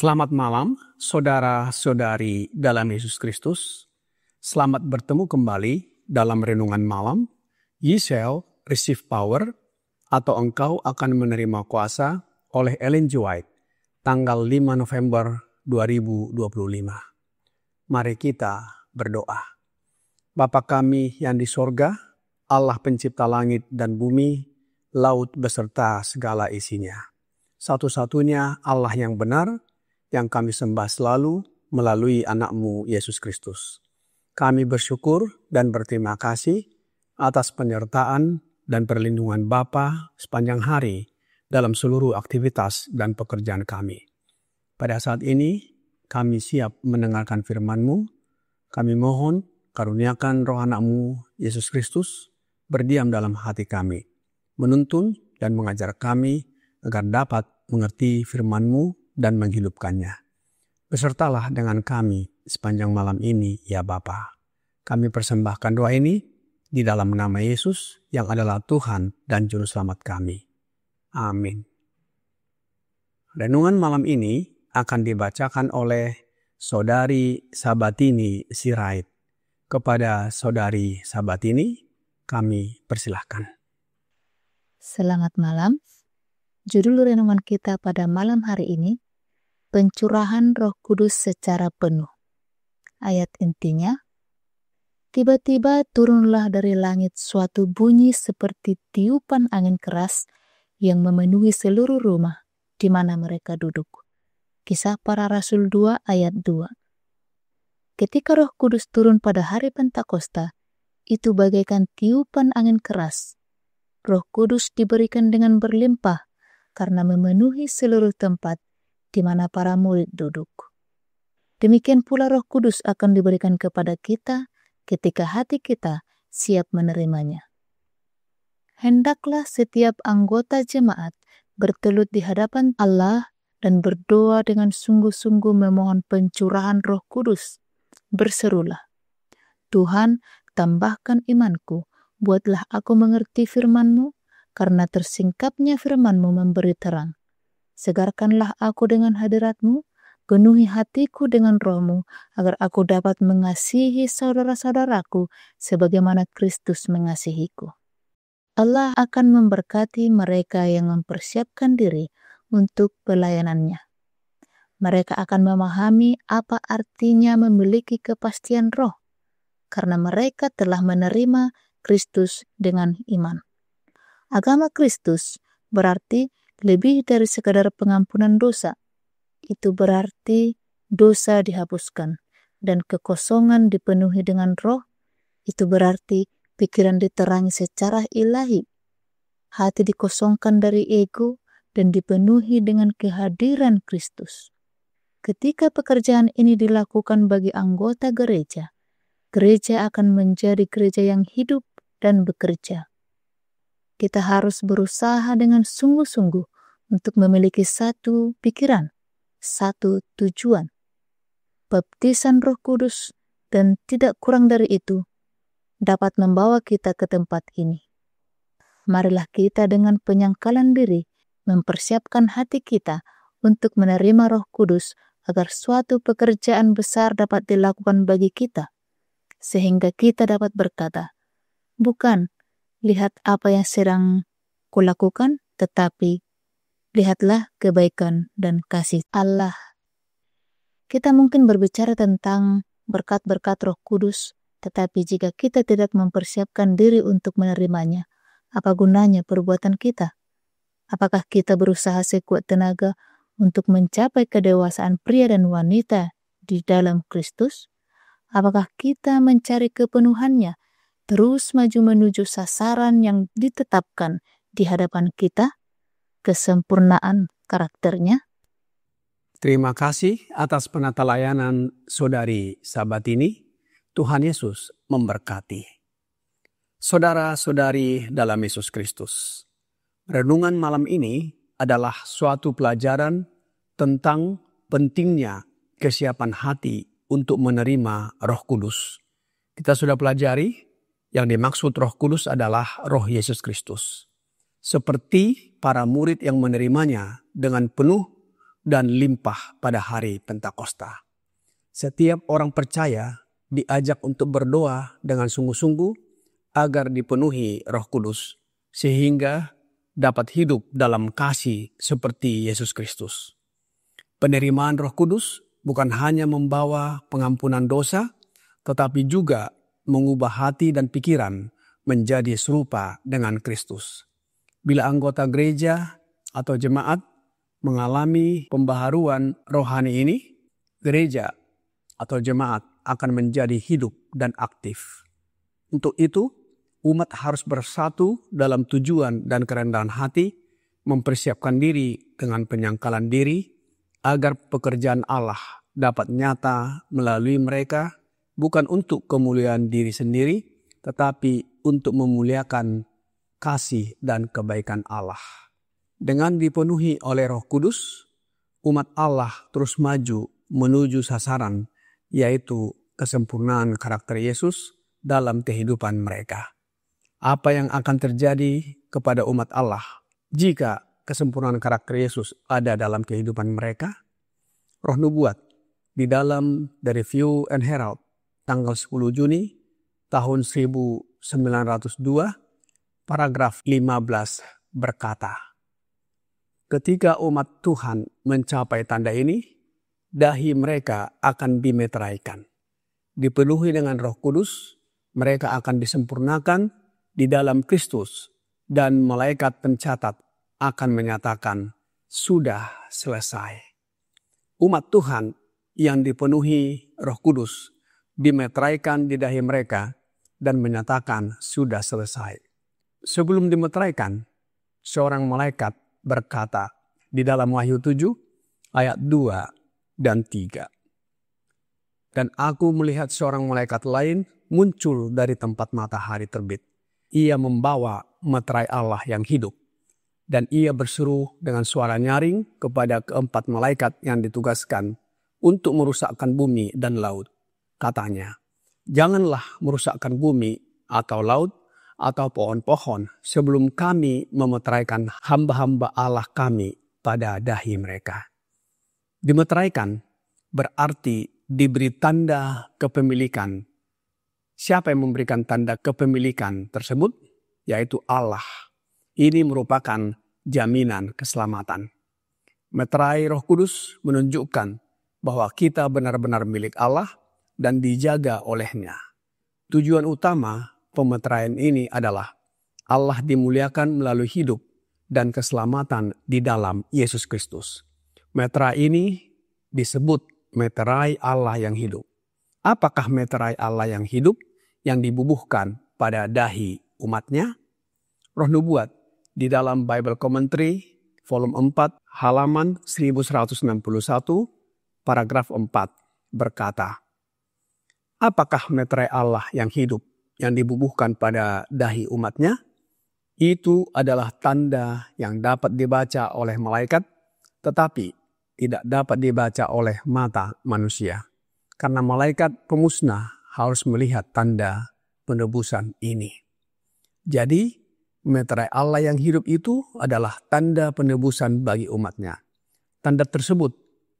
Selamat malam, saudara-saudari dalam Yesus Kristus. Selamat bertemu kembali dalam renungan malam. You shall receive power, atau engkau akan menerima kuasa, oleh Ellen G. White, tanggal 5 November 2025. Mari kita berdoa. Bapa kami yang di sorga, Allah pencipta langit dan bumi, laut beserta segala isinya. Satu-satunya Allah yang benar, yang kami sembah selalu melalui anak-Mu Yesus Kristus. Kami bersyukur dan berterima kasih atas penyertaan dan perlindungan Bapa sepanjang hari dalam seluruh aktivitas dan pekerjaan kami. Pada saat ini, kami siap mendengarkan firman-Mu. Kami mohon karuniakan roh anak-Mu Yesus Kristus berdiam dalam hati kami, menuntun dan mengajar kami agar dapat mengerti firman-Mu dan menghidupkannya. Besertalah dengan kami sepanjang malam ini, ya Bapa. Kami persembahkan doa ini di dalam nama Yesus yang adalah Tuhan dan Juru Selamat kami. Amin. Renungan malam ini akan dibacakan oleh Saudari Sabatini Sirait. Kepada Saudari Sabatini, kami persilahkan. Selamat malam. Judul renungan kita pada malam hari ini, pencurahan Roh Kudus secara penuh. Ayat intinya, tiba-tiba turunlah dari langit suatu bunyi seperti tiupan angin keras yang memenuhi seluruh rumah di mana mereka duduk. Kisah Para Rasul 2 ayat 2. Ketika Roh Kudus turun pada hari Pentakosta, itu bagaikan tiupan angin keras. Roh Kudus diberikan dengan berlimpah karena memenuhi seluruh tempat di mana para murid duduk. Demikian pula Roh Kudus akan diberikan kepada kita ketika hati kita siap menerimanya. Hendaklah setiap anggota jemaat bertelut di hadapan Allah dan berdoa dengan sungguh-sungguh memohon pencurahan Roh Kudus. Berserulah, Tuhan, tambahkan imanku, buatlah aku mengerti firman-Mu, karena tersingkapnya firman-Mu memberi terang. Segarkanlah aku dengan hadirat-Mu, penuhi hatiku dengan Roh-Mu, agar aku dapat mengasihi saudara-saudaraku sebagaimana Kristus mengasihiku. Allah akan memberkati mereka yang mempersiapkan diri untuk pelayanannya. Mereka akan memahami apa artinya memiliki kepastian roh, karena mereka telah menerima Kristus dengan iman. Agama Kristus berarti lebih dari sekadar pengampunan dosa. Itu berarti dosa dihapuskan dan kekosongan dipenuhi dengan roh. Itu berarti pikiran diterangi secara ilahi. Hati dikosongkan dari ego dan dipenuhi dengan kehadiran Kristus. Ketika pekerjaan ini dilakukan bagi anggota gereja, gereja akan menjadi gereja yang hidup dan bekerja. Kita harus berusaha dengan sungguh-sungguh untuk memiliki satu pikiran, satu tujuan. Baptisan Roh Kudus dan tidak kurang dari itu dapat membawa kita ke tempat ini. Marilah kita dengan penyangkalan diri mempersiapkan hati kita untuk menerima Roh Kudus agar suatu pekerjaan besar dapat dilakukan bagi kita, sehingga kita dapat berkata, bukan, lihat apa yang sedang kulakukan, tetapi lihatlah kebaikan dan kasih Allah. Kita mungkin berbicara tentang berkat-berkat Roh Kudus, tetapi jika kita tidak mempersiapkan diri untuk menerimanya, apa gunanya perbuatan kita? Apakah kita berusaha sekuat tenaga untuk mencapai kedewasaan pria dan wanita di dalam Kristus? Apakah kita mencari kepenuhannya, terus maju menuju sasaran yang ditetapkan di hadapan kita, kesempurnaan karakternya? Terima kasih atas penata layanan Saudari Sabatini. Tuhan Yesus memberkati. Saudara-saudari dalam Yesus Kristus, renungan malam ini adalah suatu pelajaran tentang pentingnya kesiapan hati untuk menerima Roh Kudus. Kita sudah pelajari yang dimaksud Roh Kudus adalah Roh Yesus Kristus. Seperti para murid yang menerimanya dengan penuh dan limpah pada hari Pentakosta. Setiap orang percaya diajak untuk berdoa dengan sungguh-sungguh agar dipenuhi Roh Kudus, sehingga dapat hidup dalam kasih seperti Yesus Kristus. Penerimaan Roh Kudus bukan hanya membawa pengampunan dosa, tetapi juga mengubah hati dan pikiran menjadi serupa dengan Kristus. Bila anggota gereja atau jemaat mengalami pembaharuan rohani ini, gereja atau jemaat akan menjadi hidup dan aktif. Untuk itu, umat harus bersatu dalam tujuan dan kerendahan hati, mempersiapkan diri dengan penyangkalan diri, agar pekerjaan Allah dapat nyata melalui mereka, bukan untuk kemuliaan diri sendiri, tetapi untuk memuliakan kasih dan kebaikan Allah. Dengan dipenuhi oleh Roh Kudus, umat Allah terus maju menuju sasaran, yaitu kesempurnaan karakter Yesus dalam kehidupan mereka. Apa yang akan terjadi kepada umat Allah jika kesempurnaan karakter Yesus ada dalam kehidupan mereka? Roh Nubuat di dalam The Review and Herald tanggal 10 Juni tahun 1902 paragraf 15 berkata, ketika umat Tuhan mencapai tanda ini, dahi mereka akan dimeteraikan. Dipenuhi dengan Roh Kudus, mereka akan disempurnakan di dalam Kristus, dan malaikat pencatat akan menyatakan, sudah selesai. Umat Tuhan yang dipenuhi Roh Kudus dimeteraikan di dahi mereka dan menyatakan sudah selesai. Sebelum dimeteraikan, seorang malaikat berkata di dalam Wahyu 7 ayat 2 dan 3. Dan aku melihat seorang malaikat lain muncul dari tempat matahari terbit. Ia membawa meterai Allah yang hidup. Dan ia berseru dengan suara nyaring kepada keempat malaikat yang ditugaskan untuk merusakkan bumi dan laut. Katanya, janganlah merusakkan bumi atau laut atau pohon-pohon sebelum kami memeteraikan hamba-hamba Allah kami pada dahi mereka. Dimeteraikan berarti diberi tanda kepemilikan. Siapa yang memberikan tanda kepemilikan tersebut? Yaitu Allah. Ini merupakan jaminan keselamatan. Meterai Roh Kudus menunjukkan bahwa kita benar-benar milik Allah dan dijaga olehnya. Tujuan utama pemeteraian ini adalah Allah dimuliakan melalui hidup dan keselamatan di dalam Yesus Kristus. Meterai ini disebut meterai Allah yang hidup. Apakah meterai Allah yang hidup yang dibubuhkan pada dahi umatnya? Roh Nubuat di dalam Bible Commentary volume 4 halaman 1161 paragraf 4 berkata, apakah meterai Allah yang hidup yang dibubuhkan pada dahi umatnya? Itu adalah tanda yang dapat dibaca oleh malaikat, tetapi tidak dapat dibaca oleh mata manusia. Karena malaikat pemusnah harus melihat tanda penebusan ini. Jadi, meterai Allah yang hidup itu adalah tanda penebusan bagi umatnya. Tanda tersebut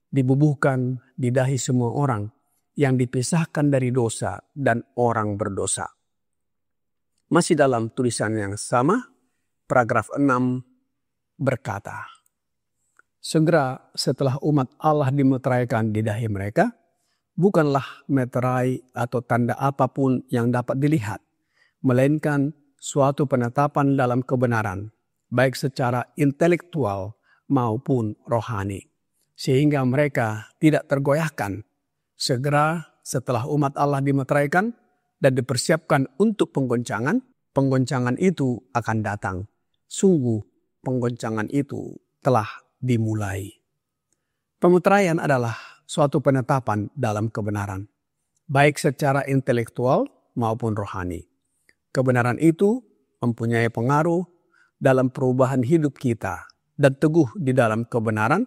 dibubuhkan di dahi semua orang yang dipisahkan dari dosa dan orang berdosa. Masih dalam tulisan yang sama, paragraf 6 berkata, segera setelah umat Allah dimeteraikan di dahi mereka, bukanlah meterai atau tanda apapun yang dapat dilihat, melainkan suatu penetapan dalam kebenaran baik secara intelektual maupun rohani, sehingga mereka tidak tergoyahkan. Segera setelah umat Allah dimeteraikan dan dipersiapkan untuk penggoncangan itu akan datang. Sungguh penggoncangan itu telah dimulai. Pemeteraian adalah suatu penetapan dalam kebenaran, baik secara intelektual maupun rohani. Kebenaran itu mempunyai pengaruh dalam perubahan hidup kita dan teguh di dalam kebenaran,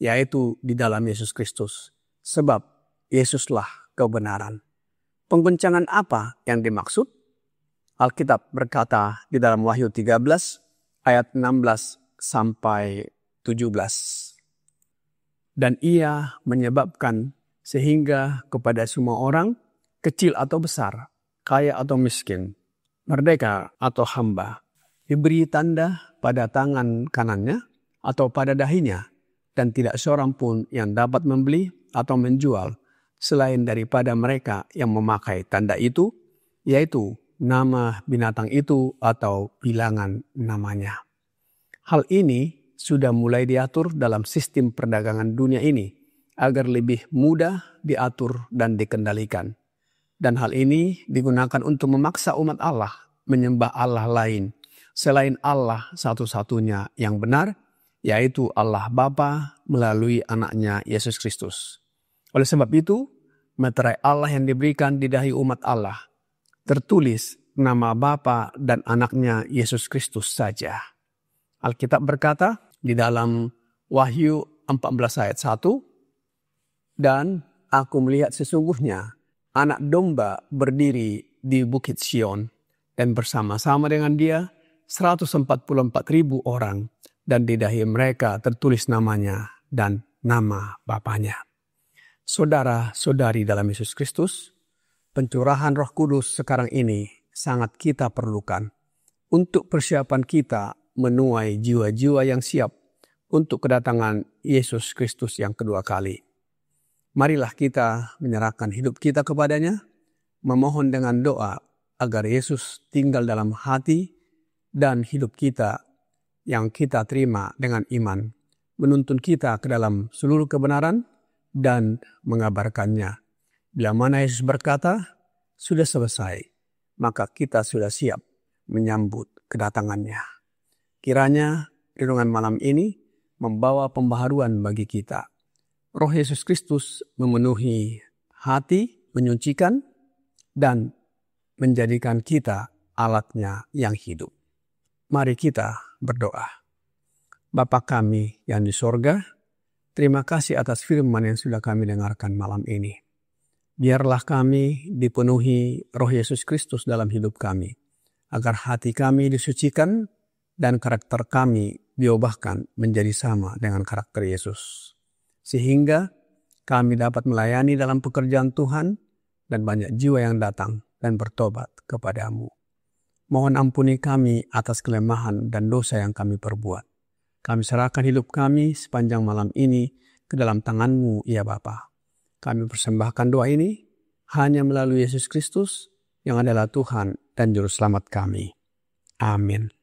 yaitu di dalam Yesus Kristus. Sebab Yesuslah kebenaran. Penggoncangan apa yang dimaksud? Alkitab berkata di dalam Wahyu 13 ayat 16 sampai 17. Dan ia menyebabkan sehingga kepada semua orang, kecil atau besar, kaya atau miskin, merdeka atau hamba, diberi tanda pada tangan kanannya atau pada dahinya, dan tidak seorang pun yang dapat membeli atau menjual selain daripada mereka yang memakai tanda itu, yaitu nama binatang itu atau bilangan namanya. Hal ini sudah mulai diatur dalam sistem perdagangan dunia ini agar lebih mudah diatur dan dikendalikan. Dan hal ini digunakan untuk memaksa umat Allah menyembah Allah lain selain Allah satu-satunya yang benar, yaitu Allah Bapa melalui anaknya Yesus Kristus. Oleh sebab itu, meterai Allah yang diberikan di dahi umat Allah tertulis nama Bapa dan anaknya Yesus Kristus saja. Alkitab berkata di dalam Wahyu 14 ayat 1, dan aku melihat sesungguhnya anak domba berdiri di Bukit Sion, dan bersama-sama dengan dia 144.000 orang, dan di dahi mereka tertulis namanya dan nama Bapanya. Saudara-saudari dalam Yesus Kristus, pencurahan Roh Kudus sekarang ini sangat kita perlukan untuk persiapan kita menuai jiwa-jiwa yang siap untuk kedatangan Yesus Kristus yang kedua kali. Marilah kita menyerahkan hidup kita kepadanya, memohon dengan doa agar Yesus tinggal dalam hati dan hidup kita yang kita terima dengan iman, menuntun kita ke dalam seluruh kebenaran dan mengabarkannya. Bila mana Yesus berkata, sudah selesai, maka kita sudah siap menyambut kedatangannya. Kiranya renungan malam ini membawa pembaharuan bagi kita. Roh Yesus Kristus memenuhi hati, menyucikan, dan menjadikan kita alatnya yang hidup. Mari kita berdoa. Bapa kami yang di sorga, terima kasih atas firman yang sudah kami dengarkan malam ini. Biarlah kami dipenuhi Roh Yesus Kristus dalam hidup kami, agar hati kami disucikan dan karakter kami diubahkan menjadi sama dengan karakter Yesus. Sehingga kami dapat melayani dalam pekerjaan Tuhan dan banyak jiwa yang datang dan bertobat kepadamu. Mohon ampuni kami atas kelemahan dan dosa yang kami perbuat. Kami serahkan hidup kami sepanjang malam ini ke dalam tangan-Mu, ya Bapa. Kami persembahkan doa ini hanya melalui Yesus Kristus yang adalah Tuhan dan Juru Selamat kami. Amin.